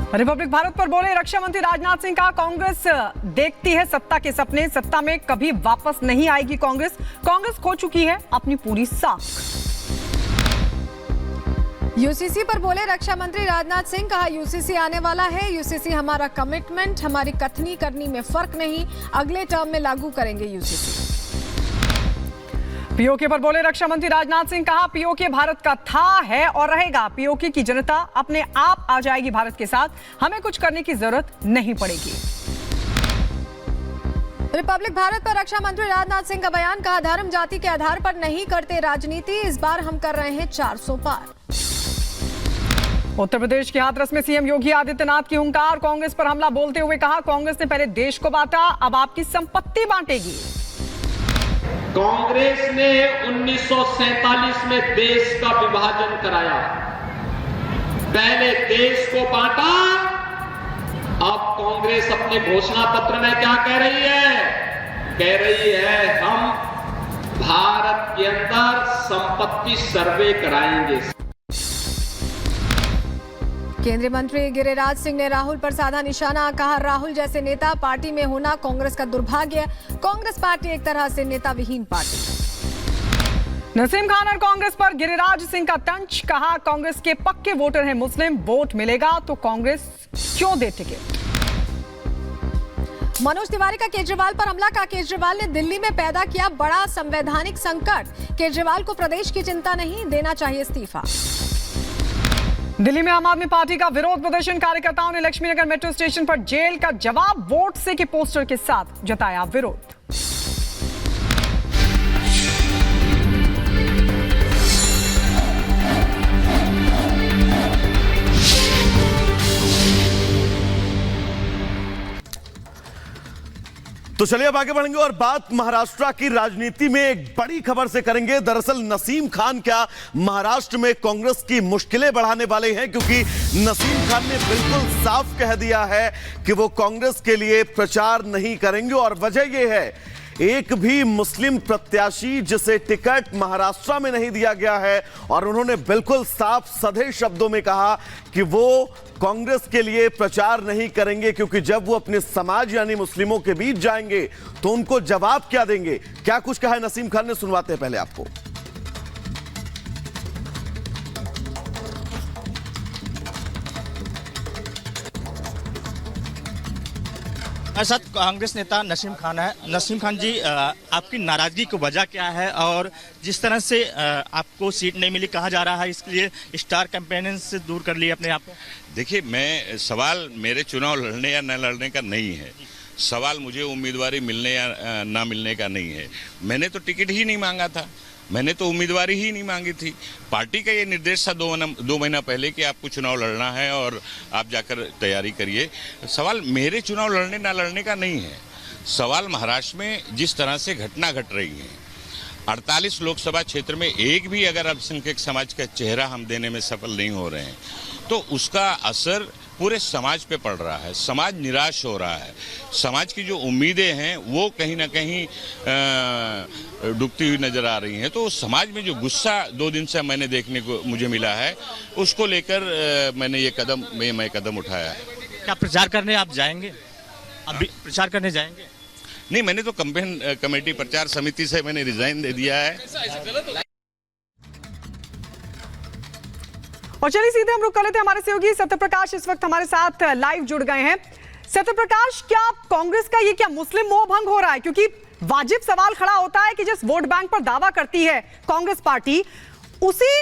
Republic Bharat पर बोले रक्षा मंत्री राजनाथ सिंह का कांग्रेस देखती है सत्ता के सपने, सत्ता में कभी वापस नहीं आएगी कांग्रेस खो चुकी है अपनी पूरी साख। यूसीसी पर बोले रक्षा मंत्री राजनाथ सिंह, कहा यूसीसी आने वाला है, यूसीसी हमारा कमिटमेंट, हमारी कथनी करनी में फर्क नहीं, अगले टर्म में लागू करेंगे यूसीसी। पीओके पर बोले रक्षा मंत्री राजनाथ सिंह, कहा पीओके भारत का था, है और रहेगा। पीओके की जनता अपने आप आ जाएगी भारत के साथ, हमें कुछ करने की जरूरत नहीं पड़ेगी। रिपब्लिक भारत पर रक्षा मंत्री राजनाथ सिंह का बयान, कहा धर्म जाति के आधार पर नहीं करते राजनीति, इस बार हम कर रहे हैं 400 पार। उत्तर प्रदेश के हाथरस में सीएम योगी आदित्यनाथ की हुंकार, कांग्रेस पर हमला बोलते हुए कहा कांग्रेस ने पहले देश को बांटा, अब आपकी संपत्ति बांटेगी। कांग्रेस ने 1947 में देश का विभाजन कराया, पहले देश को बांटा, अब कांग्रेस अपने घोषणा पत्र में क्या कह रही है हम भारत के अंदर संपत्ति सर्वे कराएंगे। केंद्रीय मंत्री गिरिराज सिंह ने राहुल पर साधा निशाना, कहा राहुल जैसे नेता पार्टी में होना कांग्रेस का दुर्भाग्य, कांग्रेस पार्टी एक तरह से नेता विहीन पार्टी। नसीम खान और कांग्रेस पर गिरिराज सिंह का तंज, कहा कांग्रेस के पक्के वोटर हैं मुस्लिम, वोट मिलेगा तो कांग्रेस क्यों दे टिकट। मनोज तिवारी का केजरीवाल पर हमला, कहा केजरीवाल ने दिल्ली में पैदा किया बड़ा संवैधानिक संकट, केजरीवाल को प्रदेश की चिंता नहीं, देना चाहिए इस्तीफा। दिल्ली में आम आदमी पार्टी का विरोध प्रदर्शन, कार्यकर्ताओं ने लक्ष्मीनगर मेट्रो स्टेशन पर जेल का जवाब वोट से के पोस्टर के साथ जताया विरोध। तो चलिए अब आगे बढ़ेंगे और बात महाराष्ट्र की राजनीति में एक बड़ी खबर से करेंगे। दरअसल नसीम खान क्या महाराष्ट्र में कांग्रेस की मुश्किलें बढ़ाने वाले हैं, क्योंकि नसीम खान ने बिल्कुल साफ कह दिया है कि वो कांग्रेस के लिए प्रचार नहीं करेंगे और वजह यह है एक भी मुस्लिम प्रत्याशी जिसे टिकट महाराष्ट्र में नहीं दिया गया है, और उन्होंने बिल्कुल साफ सधे शब्दों में कहा कि वो कांग्रेस के लिए प्रचार नहीं करेंगे, क्योंकि जब वो अपने समाज यानी मुस्लिमों के बीच जाएंगे तो उनको जवाब क्या देंगे। क्या कुछ कहा है नसीम खान ने, सुनवाते हैं पहले आपको। हमारे साथ कांग्रेस नेता नसीम खान है। नसीम खान जी, आपकी नाराजगी की वजह क्या है और जिस तरह से आपको सीट नहीं मिली, कहा जा रहा है इसके लिए स्टार कैंपेन से दूर कर लिया अपने आप को। देखिए, मैं सवाल मेरे चुनाव लड़ने या न लड़ने का नहीं है, सवाल मुझे उम्मीदवारी मिलने या ना मिलने का नहीं है। मैंने तो टिकट ही नहीं मांगा था, मैंने तो उम्मीदवारी ही नहीं मांगी थी। पार्टी का ये निर्देश था 2 महीना पहले कि आपको चुनाव लड़ना है और आप जाकर तैयारी करिए। सवाल मेरे चुनाव लड़ने ना लड़ने का नहीं है, सवाल महाराष्ट्र में जिस तरह से घटना घट रही है, 48 लोकसभा क्षेत्र में एक भी अगर अल्पसंख्यक समाज का चेहरा हम देने में सफल नहीं हो रहे हैं तो उसका असर पूरे समाज पे पड़ रहा है। समाज निराश हो रहा है, समाज की जो उम्मीदें हैं वो कहीं ना कहीं डूबती हुई नजर आ रही हैं। तो समाज में जो गुस्सा 2 दिन से मैंने देखने को मुझे मिला है, उसको लेकर मैंने ये कदम उठाया है। क्या प्रचार करने आप जाएंगे? अभी प्रचार करने जाएंगे? नहीं, मैंने तो कैंपेन कमेटी प्रचार समिति से मैंने रिजाइन दे दिया है। और चलिए सीधे हम रुक कर लेते हैं, हमारे सहयोगी सत्यप्रकाश इस वक्त हमारे साथ लाइव जुड़ गए हैं। सत्यप्रकाश, क्या कांग्रेस का ये क्या मुस्लिम मोह भंग हो रहा है? क्योंकि वाजिब सवाल खड़ा होता है कि जिस वोट बैंक पर दावा करती है कांग्रेस पार्टी, उसी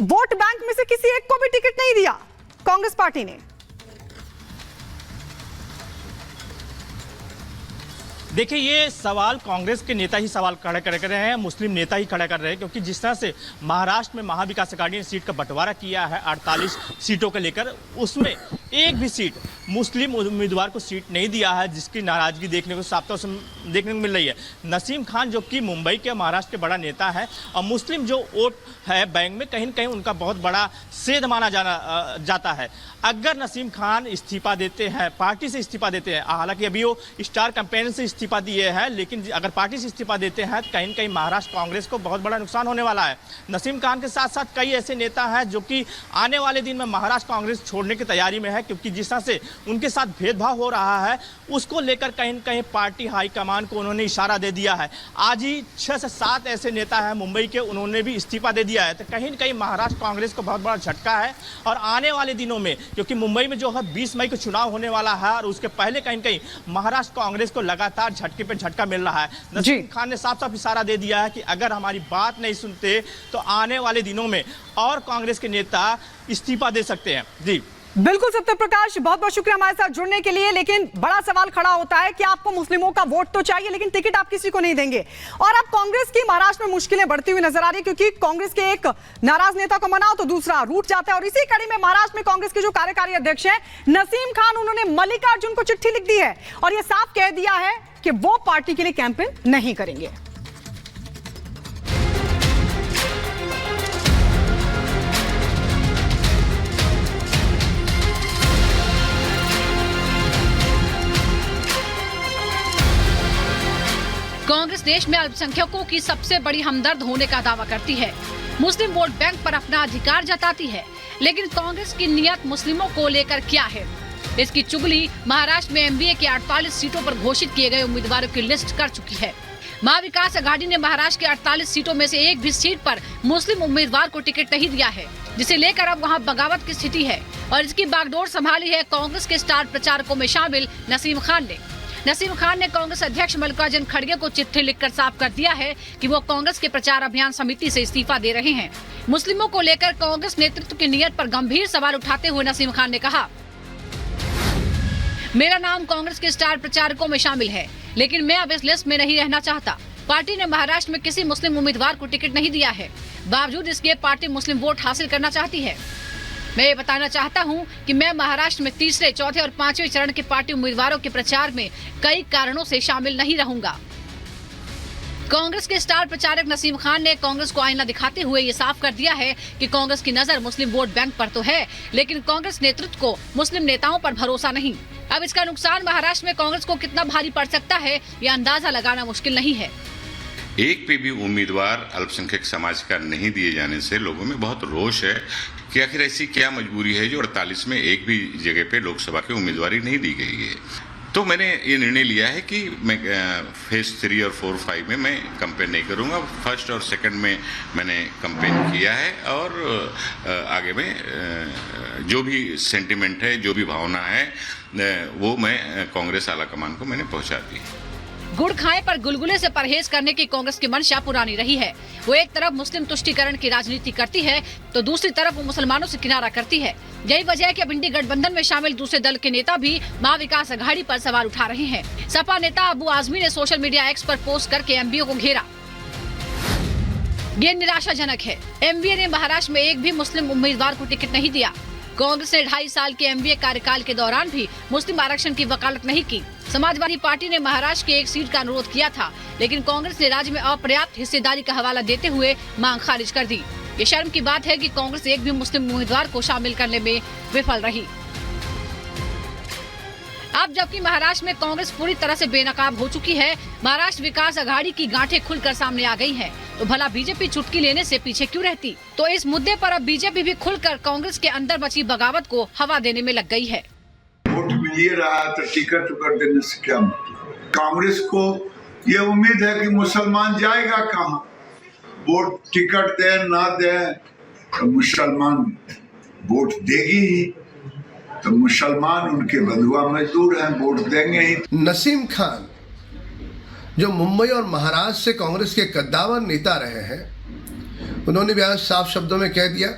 वोट बैंक में से किसी एक को भी टिकट नहीं दिया कांग्रेस पार्टी ने। देखिए, ये सवाल कांग्रेस के नेता ही सवाल खड़ा कर रहे हैं, मुस्लिम नेता ही खड़ा कर रहे हैं, क्योंकि जिस तरह से महाराष्ट्र में महाविकास अघाड़ी ने सीट का बंटवारा किया है 48 सीटों को लेकर, उसमें एक भी सीट मुस्लिम उम्मीदवार को सीट नहीं दिया है, जिसकी नाराजगी देखने को साफ तौर से देखने को मिल रही है। नसीम खान जो कि मुंबई के महाराष्ट्र के बड़ा नेता है और मुस्लिम जो वोट है बैंक में कहीं न कहीं उनका बहुत बड़ा सेध माना जाता है। अगर नसीम खान इस्तीफा देते हैं, पार्टी से इस्तीफा देते हैं, हालांकि अभी वो स्टार कैंपेन से इस्तीफा दिए हैं, लेकिन अगर पार्टी से इस्तीफा देते हैं तो कहीं न कहीं महाराष्ट्र कांग्रेस को बहुत बड़ा नुकसान होने वाला है। नसीम खान के साथ साथ कई ऐसे नेता हैं जो कि आने वाले दिन में महाराष्ट्र कांग्रेस छोड़ने की तैयारी में है, क्योंकि जिस तरह से उनके साथ भेदभाव हो रहा है उसको लेकर कहीं न कहीं पार्टी हाईकमान को उन्होंने इशारा दे दिया है। आज ही 6 से 7 ऐसे नेता हैं मुंबई के, उन्होंने भी इस्तीफा दे दिया है। तो कहीं न कहीं महाराष्ट्र कांग्रेस को बहुत बड़ा झटका है और आने वाले दिनों में, क्योंकि मुंबई में जो है 20 मई को चुनाव होने वाला है और उसके पहले कहीं न कहीं महाराष्ट्र कांग्रेस को लगातार झटके पे झटका मिल रहा है। नसीम खान ने साफ साफ इशारा दे दिया है कि अगर हमारी बात नहीं सुनते तो आने वाले दिनों में और कांग्रेस के नेता इस्तीफा दे सकते हैं। जी बिल्कुल सत्य प्रकाश, बहुत बहुत शुक्रिया हमारे साथ जुड़ने के लिए। लेकिन बड़ा सवाल खड़ा होता है कि आपको मुस्लिमों का वोट तो चाहिए लेकिन टिकट आप किसी को नहीं देंगे। और अब कांग्रेस की महाराष्ट्र में मुश्किलें बढ़ती हुई नजर आ रही है, क्योंकि कांग्रेस के एक नाराज नेता को मनाओ तो दूसरा रूठ जाता है। और इसी कड़ी में महाराष्ट्र में कांग्रेस के जो कार्यकारी अध्यक्ष हैं नसीम खान, उन्होंने मल्लिकार्जुन को चिट्ठी लिख दी है और यह साफ कह दिया है कि वो पार्टी के लिए कैंपेन नहीं करेंगे। कांग्रेस देश में अल्पसंख्यकों की सबसे बड़ी हमदर्द होने का दावा करती है, मुस्लिम वोट बैंक पर अपना अधिकार जताती है, लेकिन कांग्रेस की नियत मुस्लिमों को लेकर क्या है? इसकी चुगली महाराष्ट्र में एमबीए के 48 सीटों पर घोषित किए गए उम्मीदवारों की लिस्ट कर चुकी है। महाविकास अघाड़ी ने महाराष्ट्र के 48 सीटों में से एक भी सीट पर मुस्लिम उम्मीदवार को टिकट नहीं दिया है, जिसे लेकर अब वहां बगावत की स्थिति है और इसकी बागडोर संभाली है कांग्रेस के स्टार प्रचारकों में शामिल नसीम खान ने। नसीम खान ने कांग्रेस अध्यक्ष मल्लिकार्जुन खड़गे को चिट्ठी लिखकर साफ कर दिया है कि वो कांग्रेस के प्रचार अभियान समिति से इस्तीफा दे रहे हैं। मुस्लिमों को लेकर कांग्रेस नेतृत्व की नीयत पर गंभीर सवाल उठाते हुए नसीम खान ने कहा, मेरा नाम कांग्रेस के स्टार प्रचारकों में शामिल है, लेकिन मैं अब इस लिस्ट में नहीं रहना चाहता। पार्टी ने महाराष्ट्र में किसी मुस्लिम उम्मीदवार को टिकट नहीं दिया है, बावजूद इसके पार्टी मुस्लिम वोट हासिल करना चाहती है। मैं ये बताना चाहता हूं कि मैं महाराष्ट्र में तीसरे, चौथे और 5वें चरण के पार्टी उम्मीदवारों के प्रचार में कई कारणों से शामिल नहीं रहूंगा। कांग्रेस के स्टार प्रचारक नसीम खान ने कांग्रेस को आईना दिखाते हुए ये साफ कर दिया है कि कांग्रेस की नजर मुस्लिम वोट बैंक पर तो है, लेकिन कांग्रेस नेतृत्व को मुस्लिम नेताओं पर भरोसा नहीं। अब इसका नुकसान महाराष्ट्र में कांग्रेस को कितना भारी पड़ सकता है, ये अंदाजा लगाना मुश्किल नहीं है। एक पे भी उम्मीदवार अल्पसंख्यक समाज का नहीं दिए जाने से लोगों में बहुत रोष है कि आखिर ऐसी क्या मजबूरी है जो 48 में एक भी जगह पे लोकसभा की उम्मीदवारी नहीं दी गई है। तो मैंने ये निर्णय लिया है कि मैं फेज 3 और 4, 5 में मैं कंपेन नहीं करूंगा। फर्स्ट और सेकंड में मैंने कंपेन किया है और आगे में जो भी सेंटिमेंट है, जो भी भावना है, वो मैं कांग्रेस आला कमान को मैंने पहुंचा दी। गुड़ खाए पर गुलगुले से परहेज करने की कांग्रेस की मंशा पुरानी रही है। वो एक तरफ मुस्लिम तुष्टीकरण की राजनीति करती है तो दूसरी तरफ वो मुसलमानों से किनारा करती है। यही वजह है कि अब इंडी गठबंधन में शामिल दूसरे दल के नेता भी महाविकास अघाड़ी पर सवाल उठा रहे हैं। सपा नेता अबू आजमी ने सोशल मीडिया एक्स पर पोस्ट करके एमबीए को घेरा। ये निराशाजनक है। एमबीए ने महाराष्ट्र में एक भी मुस्लिम उम्मीदवार को टिकट नहीं दिया। कांग्रेस ने 2.5 साल के एमबीए कार्यकाल के दौरान भी मुस्लिम आरक्षण की वकालत नहीं की। समाजवादी पार्टी ने महाराष्ट्र के एक सीट का अनुरोध किया था, लेकिन कांग्रेस ने राज्य में अपर्याप्त हिस्सेदारी का हवाला देते हुए मांग खारिज कर दी। ये शर्म की बात है कि कांग्रेस एक भी मुस्लिम उम्मीदवार को शामिल करने में विफल रही। अब जबकि महाराष्ट्र में कांग्रेस पूरी तरह से बेनकाब हो चुकी है, महाराष्ट्र विकास अघाड़ी की गांठें खुलकर सामने आ गई हैं, तो भला बीजेपी चुटकी लेने से पीछे क्यों रहती? तो इस मुद्दे पर अब बीजेपी भी खुलकर कांग्रेस के अंदर मची बगावत को हवा देने में लग गई है। वोट मिल ही रहा है तो टिकट कर देने से क्या मतलब? कांग्रेस को ये उम्मीद है कि मुसलमान जाएगा कहाँ? वोट टिकट दे ना दे तो मुसलमान वोट देगी ही, तो मुसलमान उनके बंधुआ मजदूर हैं, वोट देंगे ही। नसीम खान जो मुंबई और महाराष्ट्र से कांग्रेस के कद्दावर नेता रहे हैं, उन्होंने भी आज साफ शब्दों में कह दिया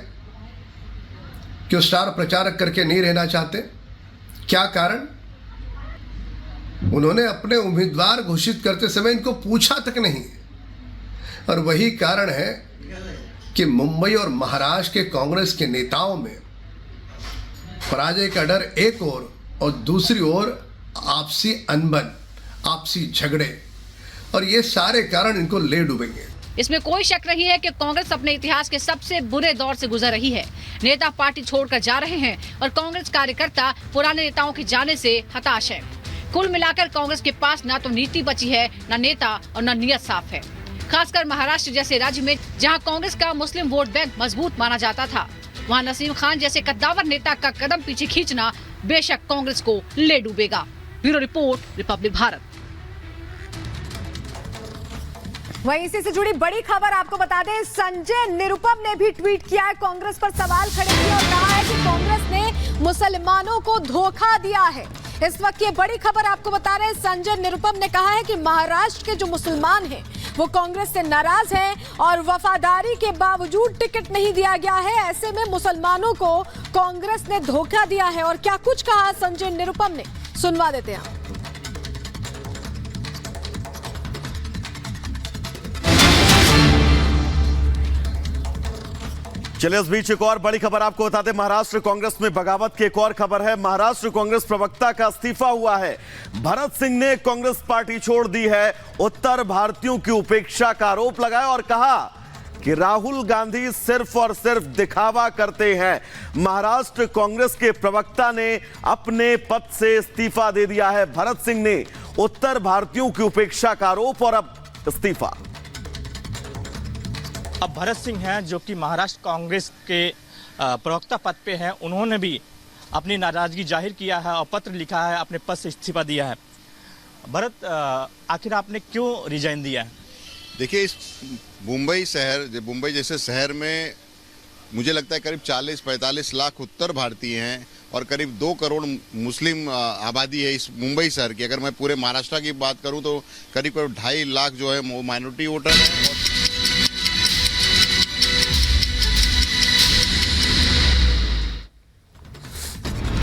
कि वो स्टार प्रचारक करके नहीं रहना चाहते। क्या कारण? उन्होंने अपने उम्मीदवार घोषित करते समय इनको पूछा तक नहीं, और वही कारण है कि मुंबई और महाराष्ट्र के कांग्रेस के नेताओं में पराजय का डर एक ओर और दूसरी ओर आपसी अनबन, आपसी झगड़े, और ये सारे कारण इनको ले डूबेंगे। इसमें कोई शक नहीं है कि कांग्रेस अपने इतिहास के सबसे बुरे दौर से गुजर रही है। नेता पार्टी छोड़कर जा रहे हैं और कांग्रेस कार्यकर्ता पुराने नेताओं के जाने से हताश है। कुल मिलाकर कांग्रेस के पास न तो नीति बची है, न नेता और न नियत साफ है। खासकर महाराष्ट्र जैसे राज्य में जहां कांग्रेस का मुस्लिम वोट बैंक मजबूत माना जाता था, वहां नसीम खान जैसे कद्दावर नेता का कदम पीछे खींचना बेशक कांग्रेस को ले डूबेगा। Bureau report, Republic Bharat. वहीं इसी से जुड़ी बड़ी खबर आपको बता दें, संजय निरुपम ने भी ट्वीट किया है, कांग्रेस पर सवाल खड़े किए और कहा है कि कांग्रेस ने मुसलमानों को धोखा दिया है। इस वक्त ये बड़ी खबर आपको बता रहे हैं, संजय निरुपम ने कहा है कि महाराष्ट्र के जो मुसलमान हैं वो कांग्रेस से नाराज हैं और वफादारी के बावजूद टिकट नहीं दिया गया है। ऐसे में मुसलमानों को कांग्रेस ने धोखा दिया है। और क्या कुछ कहा संजय निरुपम ने, सुनवा देते हैं। चलिए इस बीच एक और बड़ी खबर आपको बता दें, महाराष्ट्र कांग्रेस में बगावत की एक और खबर है। महाराष्ट्र कांग्रेस प्रवक्ता का इस्तीफा हुआ है। भरत सिंह ने कांग्रेस पार्टी छोड़ दी है। उत्तर भारतीयों की उपेक्षा का आरोप लगाया और कहा कि राहुल गांधी सिर्फ और सिर्फ दिखावा करते हैं। महाराष्ट्र कांग्रेस के प्रवक्ता ने अपने पद से इस्तीफा दे दिया है। भरत सिंह ने उत्तर भारतीयों की उपेक्षा का आरोप और अब इस्तीफा। अब भरत सिंह हैं जो कि महाराष्ट्र कांग्रेस के प्रवक्ता पद पे हैं, उन्होंने भी अपनी नाराजगी जाहिर किया है और पत्र लिखा है, अपने पद से इस्तीफा दिया है। भरत, आखिर आपने क्यों रिजाइन दिया है? देखिए, इस मुंबई जैसे शहर में मुझे लगता है करीब 40-45 लाख उत्तर भारतीय हैं और करीब 2 करोड़ मुस्लिम आबादी है इस मुंबई शहर की। अगर मैं पूरे महाराष्ट्र की बात करूं तो करीब 2.5 लाख जो है वो माइनॉरिटी वोटर हैं और